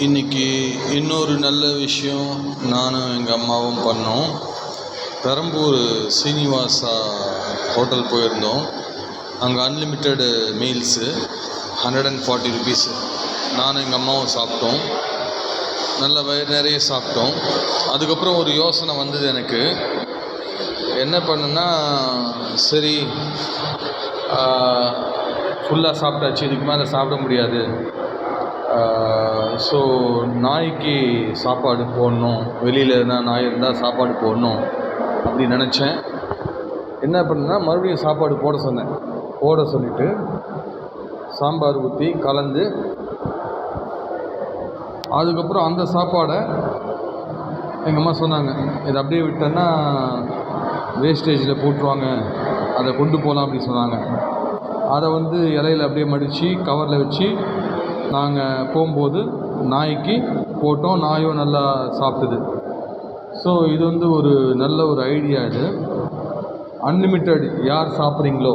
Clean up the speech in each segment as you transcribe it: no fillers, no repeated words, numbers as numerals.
இன்றைக்கி இன்னொரு நல்ல விஷயம் நானும் எங்கள் அம்மாவும் பண்ணோம். பெரம்பூர் சீனிவாசா ஹோட்டல் போயிருந்தோம். அங்கே அன்லிமிட்டெடு மீல்ஸு 140 rupees. நானும் எங்கள் அம்மாவும் சாப்பிட்டோம். நல்ல வயிறு நிறைய சாப்பிட்டோம். அதுக்கப்புறம் ஒரு யோசனை வந்தது எனக்கு. என்ன பண்ணுன்னா, சரி ஃபுல்லாக சாப்பிட்டாச்சு, இதுக்கு மேலே சாப்பிட முடியாது. ஸோ நாய்க்கு சாப்பாடு போடணும், வெளியில் எதனா நாய் இருந்தால் சாப்பாடு போடணும் அப்படி நினச்சேன். என்ன பண்ணேன்னா, மறுபடியும் சாப்பாடு போட சொல்லிவிட்டு சாம்பார் ஊற்றி கலந்து, அதுக்கப்புறம் அந்த சாப்பாடை எங்கள் அம்மா சொன்னாங்க, இதை அப்படியே விட்டேன்னா வேஸ்டேஜில் போட்டுருவாங்க, அதை கொண்டு போகலாம் அப்படி சொன்னாங்க. அதை இலையில் அப்படியே மடித்து கவரில் வச்சு நாங்கள் போகும்போது நாய்க்கு போட்டோம். நாயும் நல்லா சாப்பிட்டுது. ஸோ இது ஒரு நல்ல ஒரு ஐடியா. இது அன்லிமிட்டெட் யார் சாப்பிட்றீங்களோ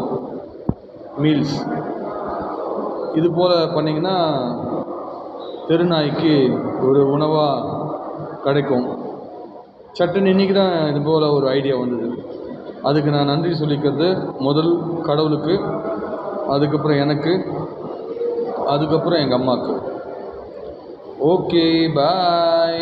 மீல்ஸ் இது போல் பண்ணிங்கன்னா தெருநாய்க்கு ஒரு உணவாக கிடைக்கும். சட்டுன்னு இன்றைக்கி தான் இது போல் ஒரு ஐடியா வந்தது. அதுக்கு நான் நன்றி சொல்லிக்கிறது முதல் கடவுளுக்கு, அதுக்கப்புறம் எனக்கு, அதுக்கப்புறம் எங்கள் அம்மாவுக்கு. ஓகே, பாய்.